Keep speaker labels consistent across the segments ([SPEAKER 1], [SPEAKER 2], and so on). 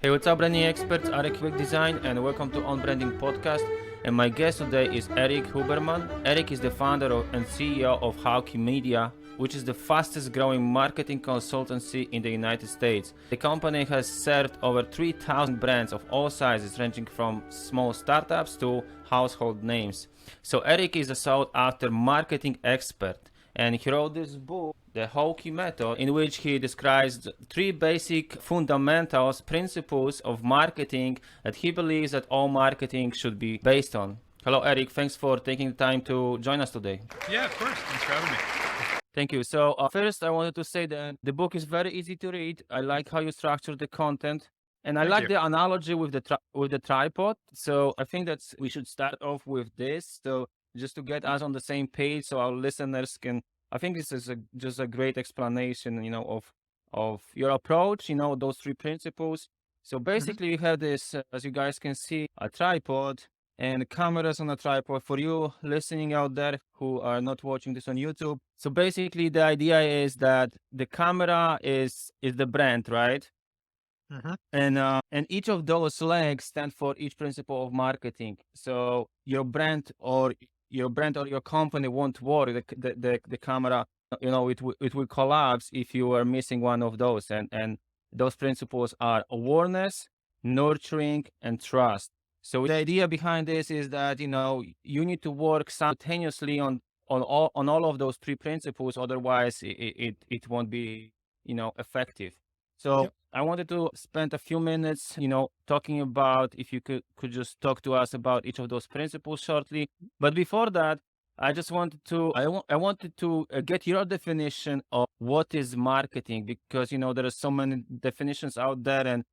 [SPEAKER 1] Hey, what's up, branding experts? Arek Ebaqdesign, and welcome to On Branding Podcast. And my guest today is Erik Huberman. Erik is the founder and CEO of Hawkeye Media, which is the fastest growing marketing consultancy in the United States. The company has served over 3,000 brands of all sizes, ranging from small startups to household names. So Erik is a sought-after marketing expert, and he wrote this book, The Hawkeye Method, in which he describes three basic fundamentals, principles of marketing that he believes that all marketing should be based on. Hello, Erik. Thanks for taking the time to join us today.
[SPEAKER 2] Yeah, of course. Thanks for having me.
[SPEAKER 1] Thank you. So first, I wanted to say that the book is very easy to read. I like how you structure the content, and I like the analogy with the tripod. So I think that we should start off with this. So just to get us on the same page, so our listeners can. I think this is just a great explanation, of your approach. Those three principles. So basically, you have this, as you guys can see, a tripod and cameras on a tripod for you listening out there who are not watching this on YouTube. So basically, the idea is that the camera is the brand, right? And each of those legs stand for each principle of marketing. So your brand or your company won't work. The camera, it will collapse if you are missing one of those. And those principles are awareness, nurturing, and trust. So the idea behind this is that you need to work simultaneously on all of those three principles. Otherwise, it won't be effective. So I wanted to spend a few minutes, talking about, if you could just talk to us about each of those principles shortly. But before that, I just wanted to I wanted to get your definition of what is marketing, because there are so many definitions out there, and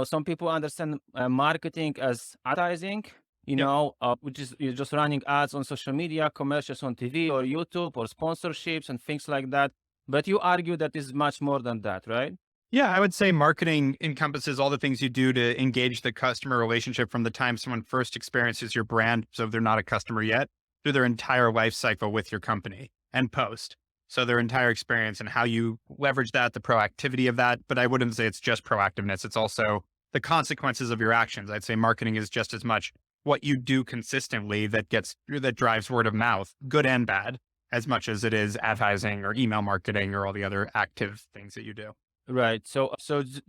[SPEAKER 1] some people understand marketing as advertising, which is you're just running ads on social media, commercials on TV or YouTube, or sponsorships and things like that. But you argue that is much more than that, right?
[SPEAKER 2] Yeah, I would say marketing encompasses all the things you do to engage the customer relationship from the time someone first experiences your brand, so if they're not a customer yet, through their entire life cycle with your company and post. So their entire experience and how you leverage that, the proactivity of that. But I wouldn't say it's just proactiveness. It's also the consequences of your actions. I'd say marketing is just as much what you do consistently that drives word of mouth, good and bad, as much as it is advertising or email marketing or all the other active things that you do.
[SPEAKER 1] Right. So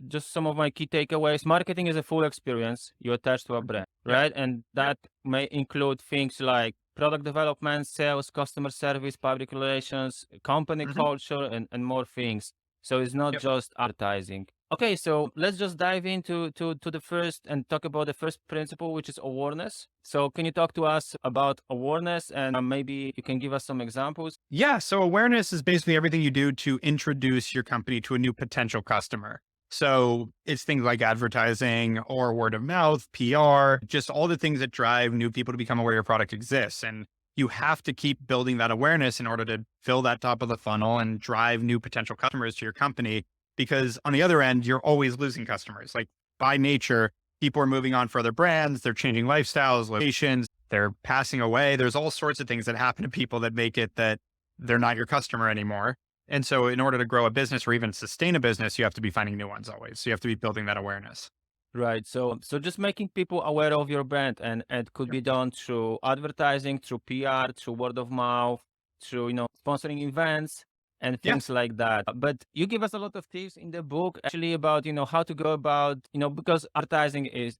[SPEAKER 1] just some of my key takeaways. Marketing is a full experience you attach to a brand, right? And that may include things like product development, sales, customer service, public relations, company culture, and more things. So it's not just advertising. Okay, so let's just dive into to the first and talk about the first principle, which is awareness. So can you talk to us about awareness, and maybe you can give us some examples?
[SPEAKER 2] Yeah. So awareness is basically everything you do to introduce your company to a new potential customer. So it's things like advertising or word of mouth, PR, just all the things that drive new people to become aware your product exists. And you have to keep building that awareness in order to fill that top of the funnel and drive new potential customers to your company. Because on the other end, you're always losing customers. Like by nature, people are moving on for other brands. They're changing lifestyles, locations, they're passing away. There's all sorts of things that happen to people that make it that they're not your customer anymore. And so in order to grow a business or even sustain a business, you have to be finding new ones always. So you have to be building that awareness.
[SPEAKER 1] Right. So just making people aware of your brand, and it could be done through advertising, through PR, through word of mouth, through, sponsoring events and things like that. But you give us a lot of tips in the book actually about, how to go about, because advertising is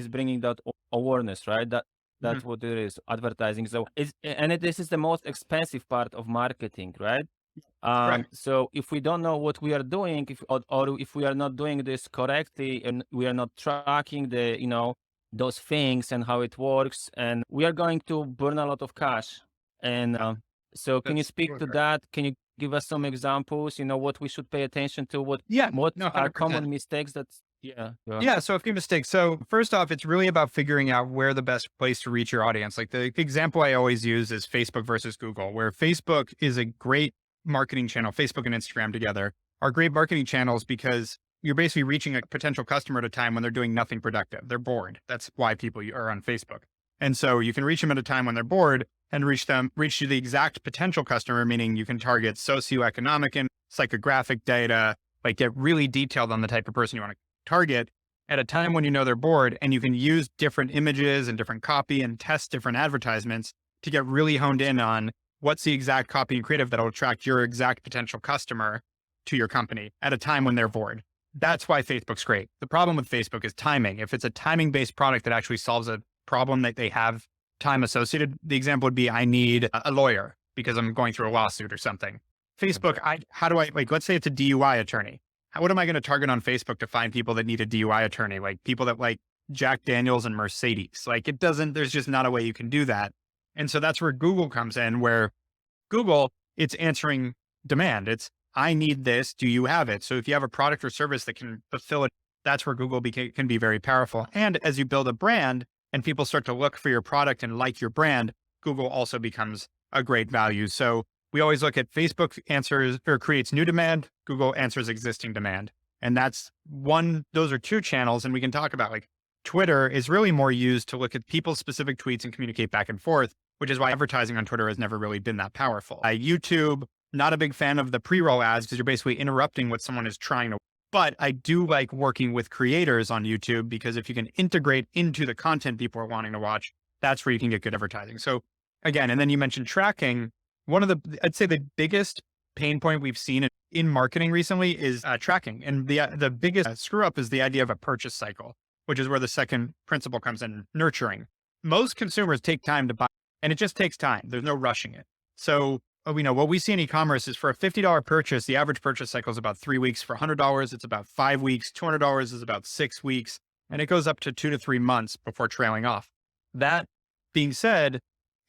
[SPEAKER 1] bringing that awareness, right? That's what it is, advertising. So this is the most expensive part of marketing, right? So if we don't know what we are doing, or if we are not doing this correctly, and we are not tracking those things and how it works, and we are going to burn a lot of cash. And so can you speak to that? Can you give us some examples, what we should pay attention to? What
[SPEAKER 2] No,
[SPEAKER 1] are
[SPEAKER 2] 100%.
[SPEAKER 1] common mistakes that,
[SPEAKER 2] Yeah. So a few mistakes. So first off, it's really about figuring out where the best place to reach your audience. Like the example I always use is Facebook versus Google, where Facebook is a great marketing channel. Facebook and Instagram together are great marketing channels because you're basically reaching a potential customer at a time when they're doing nothing productive. They're bored. That's why people are on Facebook. And so you can reach them at a time when they're bored and reach to the exact potential customer, meaning you can target socioeconomic and psychographic data, like get really detailed on the type of person you want to target at a time when you know they're bored, and you can use different images and different copy and test different advertisements to get really honed in on what's the exact copy and creative that'll attract your exact potential customer to your company at a time when they're bored. That's why Facebook's great. The problem with Facebook is timing. If it's a timing-based product that actually solves a problem that they have time associated, the example would be, I need a lawyer because I'm going through a lawsuit or something. Facebook, how do I, like, let's say it's a DUI attorney. What am I going to target on Facebook to find people that need a DUI attorney? Like people that like Jack Daniels and Mercedes. Like it doesn't, there's just not a way you can do that. And so that's where Google comes in, where Google, it's answering demand. It's, I need this. Do you have it? So if you have a product or service that can fulfill it, that's where Google can be very powerful. And as you build a brand and people start to look for your product and like your brand, Google also becomes a great value. So we always look at Facebook answers or creates new demand, Google answers existing demand. And that's one, those are two channels. And we can talk about like Twitter is really more used to look at people's specific tweets and communicate back and forth, which is why advertising on Twitter has never really been that powerful. YouTube, not a big fan of the pre-roll ads because you're basically interrupting what someone is trying to. But I do like working with creators on YouTube because if you can integrate into the content people are wanting to watch, that's where you can get good advertising. So again, and then you mentioned tracking. I'd say the biggest pain point we've seen in marketing recently is tracking. And the biggest screw up is the idea of a purchase cycle, which is where the second principle comes in, nurturing. Most consumers take time to buy, and it just takes time. There's no rushing it. So we know what we see in e-commerce is for a $50 purchase, the average purchase cycle is about 3 weeks. For $100, it's about 5 weeks. $200 is about 6 weeks. And it goes up to 2 to 3 months before trailing off. That being said,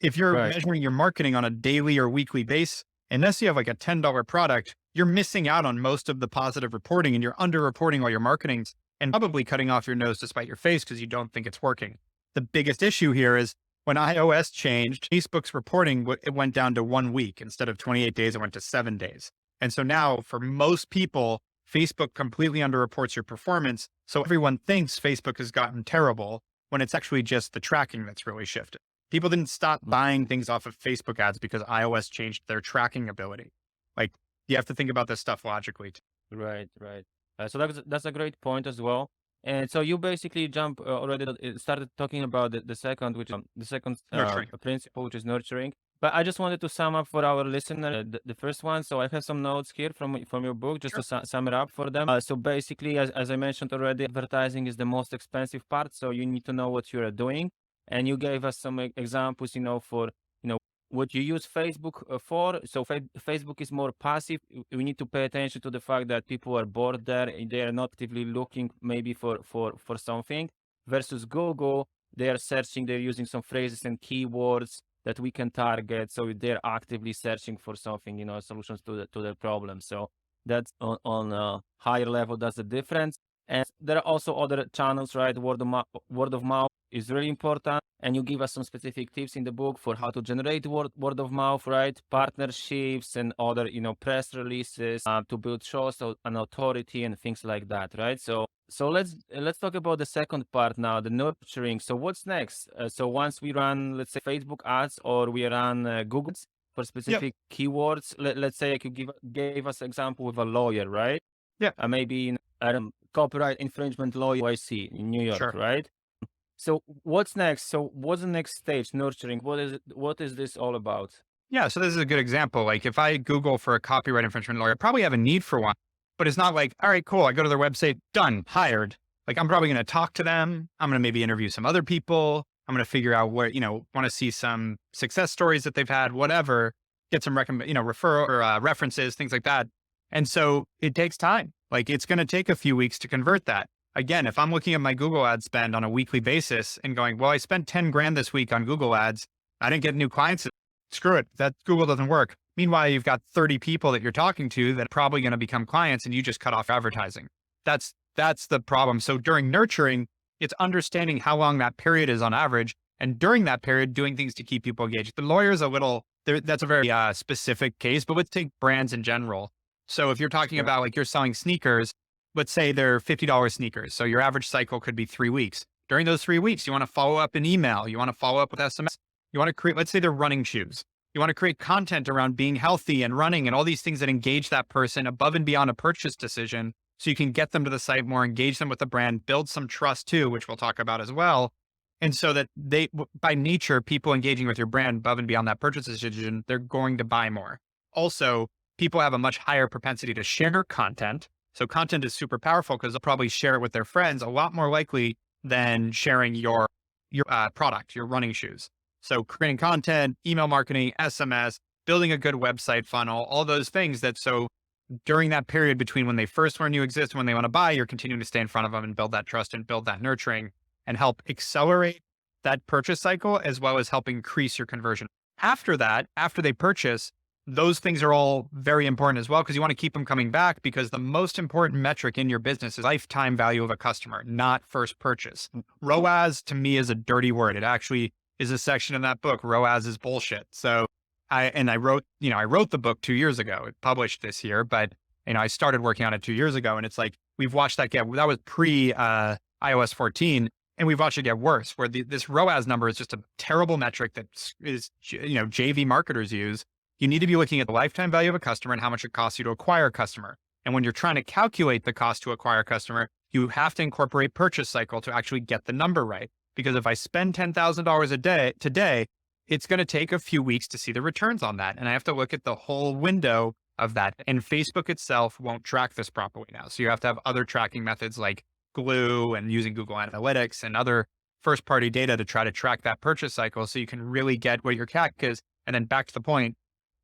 [SPEAKER 2] if you're measuring your marketing on a daily or weekly base, unless you have like a $10 product, you're missing out on most of the positive reporting and you're underreporting all your marketing and probably cutting off your nose to spite your face because you don't think it's working. The biggest issue here is when iOS changed, Facebook's reporting, it went down to 1 week. Instead of 28 days, it went to 7 days. And so now for most people, Facebook completely underreports your performance. So everyone thinks Facebook has gotten terrible when it's actually just the tracking that's really shifted. People didn't stop buying things off of Facebook ads because iOS changed their tracking ability. Like you have to think about this stuff logically too.
[SPEAKER 1] Right. So that's a great point as well. And so you basically started talking about the second, which the second principle, which is nurturing. But I just wanted to sum up for our listener the first one. So I have some notes here from your book just to sum it up for them. So basically, as I mentioned already, advertising is the most expensive part. So you need to know what you are doing. And you gave us some examples, for what you use Facebook for. So Facebook is more passive. We need to pay attention to the fact that people are bored there. They are not actively looking maybe for something. Versus Google, they are searching. They're using some phrases and keywords that we can target. So they're actively searching for something, solutions to their problem. So that's on a higher level. That's the difference. And there are also other channels, right? Word of mouth is really important. And you give us some specific tips in the book for how to generate word of mouth, right? Partnerships and other, press releases to build shows and authority and things like that, right? So let's talk about the second part now, the nurturing. So what's next? So once we run, let's say, Facebook ads or we run Google ads for specific keywords, let's say you gave us an example with a lawyer, right?
[SPEAKER 2] Yeah.
[SPEAKER 1] Maybe copyright infringement lawyer YC in New York, right? So what's next? So what's the next stage? Nurturing. What is this all about?
[SPEAKER 2] Yeah. So this is a good example. Like if I Google for a copyright infringement lawyer, I probably have a need for one, but it's not like, all right, cool. I go to their website, done, hired. Like I'm probably going to talk to them. I'm going to maybe interview some other people. I'm going to figure out where, want to see some success stories that they've had, whatever, get some referral or references, things like that. And so it takes time. Like it's going to take a few weeks to convert that. Again, if I'm looking at my Google ad spend on a weekly basis and going, well, I spent 10 grand this week on Google ads. I didn't get new clients. Screw it. That Google doesn't work. Meanwhile, you've got 30 people that you're talking to that are probably going to become clients and you just cut off advertising. That's the problem. So during nurturing, it's understanding how long that period is on average. And during that period, doing things to keep people engaged. The lawyer's that's a very specific case, but let's take brands in general. So if you're talking about like you're selling sneakers, let's say they're $50 sneakers. So your average cycle could be 3 weeks. During those 3 weeks, you want to follow up an email. You want to follow up with SMS. You want to create, let's say they're running shoes. You want to create content around being healthy and running and all these things that engage that person above and beyond a purchase decision so you can get them to the site more, engage them with the brand, build some trust too, which we'll talk about as well. And so that by nature, people engaging with your brand above and beyond that purchase decision, they're going to buy more. Also, people have a much higher propensity to share content. So content is super powerful because they'll probably share it with their friends a lot more likely than sharing your product, your running shoes. So creating content, email marketing, SMS, building a good website funnel, all those things that so during that period between when they first learn you exist and when they want to buy, you're continuing to stay in front of them and build that trust and build that nurturing and help accelerate that purchase cycle as well as help increase your conversion. After that, after they purchase, those things are all very important as well because you want to keep them coming back because the most important metric in your business is lifetime value of a customer, not first purchase. ROAS to me is a dirty word. It actually is a section in that book. ROAS is bullshit. So I wrote the book 2 years ago. It published this year, but I started working on it 2 years ago and it's like, we've watched that that was pre iOS 14 and we've watched it get worse where this ROAS number is just a terrible metric that is, JV marketers use. You need to be looking at the lifetime value of a customer and how much it costs you to acquire a customer. And when you're trying to calculate the cost to acquire a customer, you have to incorporate purchase cycle to actually get the number right. Because if I spend $10,000 a day today, it's going to take a few weeks to see the returns on that. And I have to look at the whole window of that. And Facebook itself won't track this properly now. So you have to have other tracking methods like Glue and using Google Analytics and other first party data to try to track that purchase cycle so you can really get what your CAC is. And then back to the point,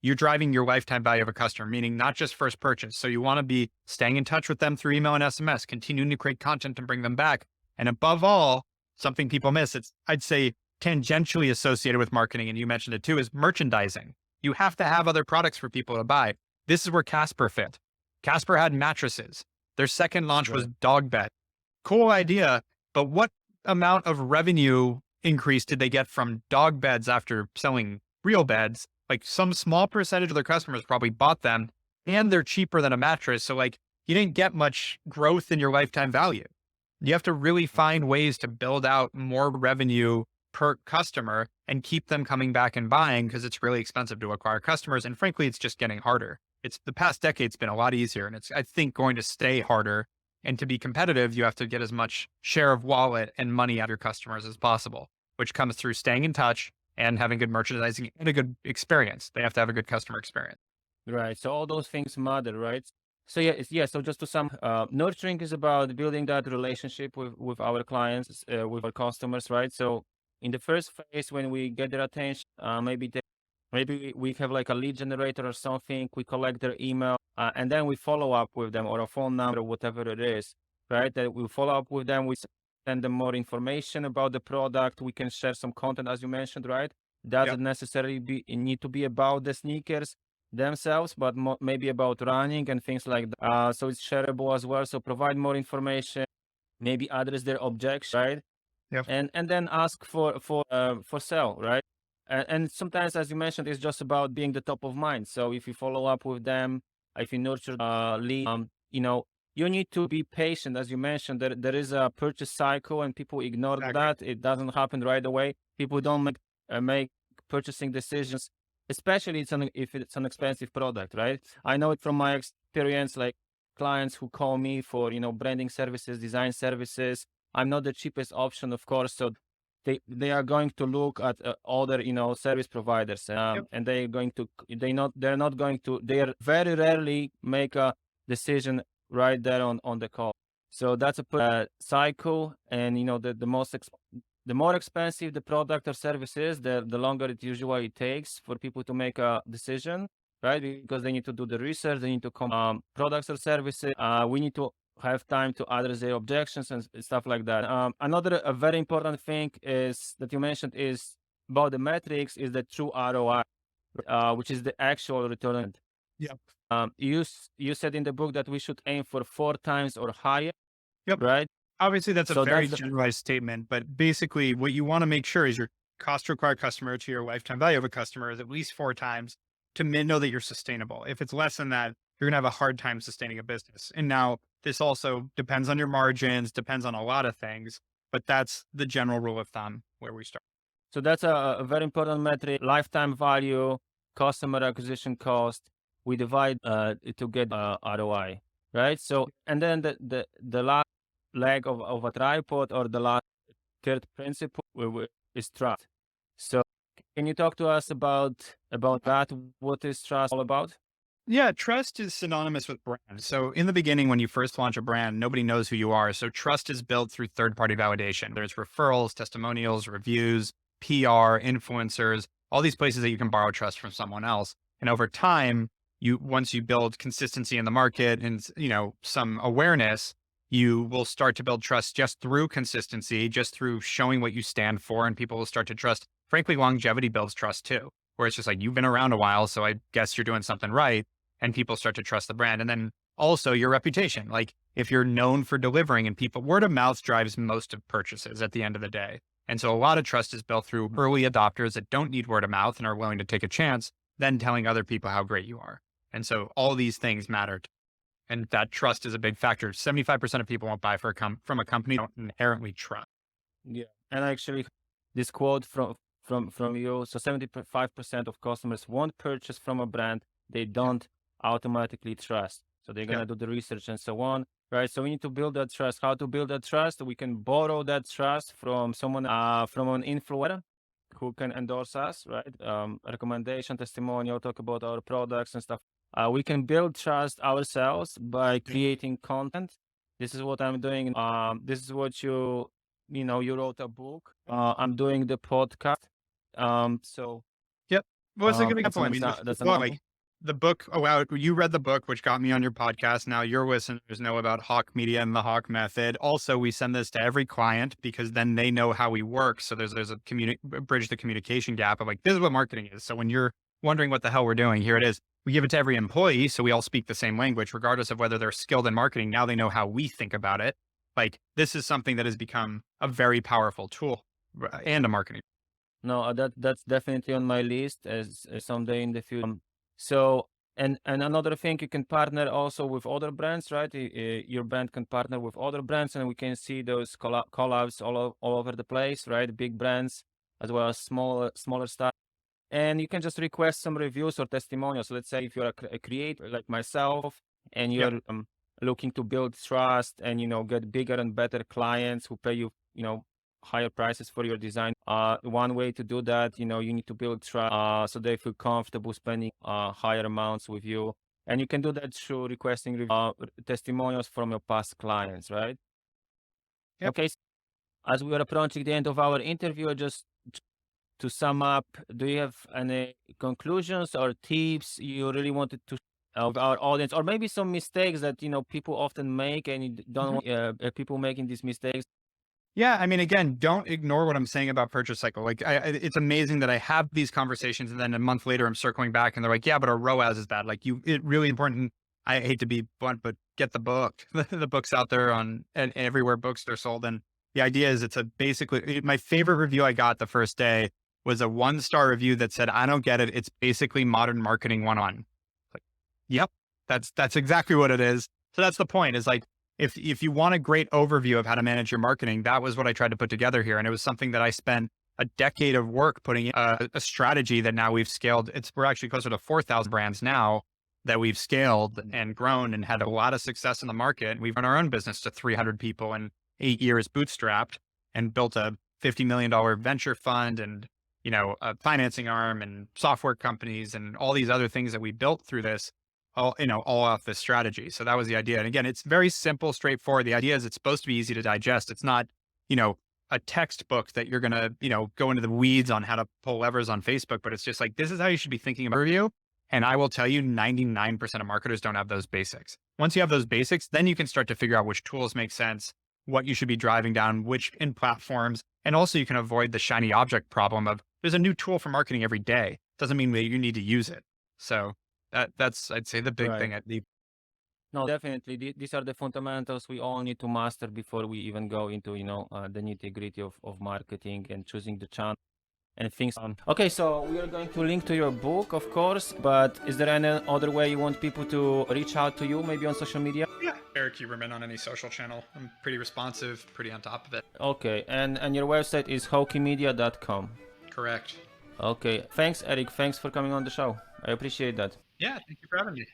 [SPEAKER 2] you're driving your lifetime value of a customer, meaning not just first purchase. So you want to be staying in touch with them through email and SMS, continuing to create content and bring them back. And above all, something people miss, it's, I'd say, tangentially associated with marketing, and you mentioned it too, is merchandising. You have to have other products for people to buy. This is where Casper fit. Casper had mattresses. Their second launch was dog bed. Cool idea, but what amount of revenue increase did they get from dog beds after selling real beds? Like some small percentage of their customers probably bought them and they're cheaper than a mattress. So like you didn't get much growth in your lifetime value. You have to really find ways to build out more revenue per customer and keep them coming back and buying because it's really expensive to acquire customers. And frankly, it's just getting harder. It's the past decade's been a lot easier and it's, I think, going to stay harder. And to be competitive, you have to get as much share of wallet and money out of your customers as possible, which comes through staying in touch and having good merchandising and a good experience. They have to have a good customer experience.
[SPEAKER 1] Right. So all those things matter, right? So yeah. So just to sum, nurturing is about building that relationship with our clients, with our customers, right? So in the first phase, when we get their attention, maybe we have like a lead generator or something. We collect their email, and then we follow up with them or a phone number or whatever it is, right? That we follow up with them. We send them more information about the product. We can share some content, as you mentioned, right? Doesn't necessarily need to be about the sneakers themselves, but maybe about running and things like that. So it's shareable as well. So provide more information, maybe address their objection, right?
[SPEAKER 2] Yep.
[SPEAKER 1] And then ask for sale, right? And sometimes, as you mentioned, it's just about being the top of mind. So if you follow up with them, if you nurture lead, you need to be patient. As you mentioned, there is a purchase cycle and people ignore that. It doesn't happen right away. People don't make purchasing decisions, especially if it's an expensive product, right? I know it from my experience, like clients who call me for, branding services, design services. I'm not the cheapest option, of course. So they are going to look at other, service providers, and they very rarely make a decision right there on the call. So that's a cycle, and the more expensive the product or service is, the longer it usually takes for people to make a decision, right? Because they need to do the research, they need to come products or services. We need to have time to address their objections and stuff like that. Another very important thing is that you mentioned is about the metrics is the true ROI, which is the actual return.
[SPEAKER 2] Yep.
[SPEAKER 1] You said in the book that we should aim for 4 times or higher.
[SPEAKER 2] Yep.
[SPEAKER 1] Right.
[SPEAKER 2] Obviously, that's a very generalized statement, but basically what you want to make sure is your cost to acquire customer to your lifetime value of a customer is at least 4 times to know that you're sustainable. If it's less than that, you're going to have a hard time sustaining a business. And now this also depends on your margins, depends on a lot of things, but that's the general rule of thumb where we start.
[SPEAKER 1] So that's a very important metric: lifetime value, customer acquisition cost. We divide to get ROI. right? So, and then the last leg of a tripod, or the last third principle is trust. So can you talk to us about that? What is trust all about?
[SPEAKER 2] Yeah, trust is synonymous with brand. So in the beginning, when you first launch a brand, nobody knows who you are. So trust is built through third-party validation. There's referrals, testimonials, reviews, PR, influencers, all these places that you can borrow trust from someone else. And over time, once you build consistency in the market and some awareness, you will start to build trust just through consistency, just through showing what you stand for, and people will start to trust. Frankly, longevity builds trust too, where it's just like you've been around a while, so I guess you're doing something right, and people start to trust the brand. And then also your reputation. Like if you're known for delivering, and people, word of mouth drives most of purchases at the end of the day. And so a lot of trust is built through early adopters that don't need word of mouth and are willing to take a chance, then telling other people how great you are. And so all these things matter. And that trust is a big factor. 75% of people won't buy from a company they don't inherently trust.
[SPEAKER 1] Yeah. And actually, this quote from you. So 75% of customers won't purchase from a brand they don't automatically trust. So they're gonna
[SPEAKER 2] Yep.
[SPEAKER 1] do the research and so on, right? So we need to build that trust. How to build that trust? We can borrow that trust from someone, from an influencer who can endorse us, right? Recommendation, testimonial, talk about our products and stuff. We can build trust ourselves by creating content. This is what I'm doing. This is what you wrote a book. I'm doing the podcast. So
[SPEAKER 2] Yep. Well, it's a good
[SPEAKER 1] that's
[SPEAKER 2] example.
[SPEAKER 1] an
[SPEAKER 2] I mean,
[SPEAKER 1] that's an
[SPEAKER 2] well,
[SPEAKER 1] example.
[SPEAKER 2] like the book. Oh, wow. You read the book, which got me on your podcast. Now your listeners know about Hawk Media and the Hawk Method. Also, we send this to every client because then they know how we work. So there's a bridge the communication gap of like, this is what marketing is. So when you're wondering what the hell we're doing, here it is. We give it to every employee. So we all speak the same language, regardless of whether they're skilled in marketing. Now they know how we think about it. Like this is something that has become a very powerful tool and a marketing.
[SPEAKER 1] No, that's definitely on my list as someday in the future. So and another thing, you can partner also with other brands, right? Your brand can partner with other brands, and we can see those collabs all over the place, right? Big brands as well as smaller stuff. And you can just request some reviews or testimonials. So let's say if you're a creator like myself, and
[SPEAKER 2] Yep.
[SPEAKER 1] you're looking to build trust and get bigger and better clients who pay you higher prices for your design. One way to do that, you need to build trust, so they feel comfortable spending higher amounts with you. And you can do that through requesting testimonials from your past clients, right?
[SPEAKER 2] Yep.
[SPEAKER 1] Okay. As we are approaching the end of our interview, just to sum up, do you have any conclusions or tips you really wanted to of our audience, or maybe some mistakes that people often make, and you don't want people making these mistakes?
[SPEAKER 2] Yeah, I mean, again, don't ignore what I'm saying about purchase cycle. Like, it's amazing that I have these conversations, and then a month later, I'm circling back, and they're like, "Yeah, but our ROAS is bad." Like, it really important. I hate to be blunt, but get the book. The book's out there on and everywhere books are sold. And the idea is, it's my favorite review I got the first day was a 1-star review that said, "I don't get it. It's basically modern marketing 101." Like, yep, that's exactly what it is. So that's the point. Is like if you want a great overview of how to manage your marketing, that was what I tried to put together here. And it was something that I spent a decade of work putting in a strategy that now we've scaled. We're actually closer to 4,000 brands now that we've scaled and grown and had a lot of success in the market. We've run our own business to 300 people in 8 years, bootstrapped, and built a $50 million venture fund, and a financing arm, and software companies, and all these other things that we built through this, all off this strategy. So that was the idea. And again, it's very simple, straightforward. The idea is it's supposed to be easy to digest. It's not, a textbook that you're going to, go into the weeds on how to pull levers on Facebook, but it's just like, this is how you should be thinking about review. And I will tell you, 99% of marketers don't have those basics. Once you have those basics, then you can start to figure out which tools make sense, what you should be driving down, which in platforms. And also you can avoid the shiny object problem of there's a new tool for marketing every day. Doesn't mean that you need to use it. So that's, I'd say, the big
[SPEAKER 1] Right.
[SPEAKER 2] thing at the.
[SPEAKER 1] No, definitely. These are the fundamentals we all need to master before we even go into, the nitty-gritty of marketing and choosing the channel and things on. Okay, so we are going to link to your book, of course, but is there any other way you want people to reach out to you, maybe on social media?
[SPEAKER 2] Yeah, Erik Huberman on any social channel. I'm pretty responsive, pretty on top of it.
[SPEAKER 1] Okay, and your website is hockeymedia.com.
[SPEAKER 2] Correct.
[SPEAKER 1] Okay, thanks, Eric. Thanks for coming on the show. I appreciate that.
[SPEAKER 2] Yeah, thank you for having me.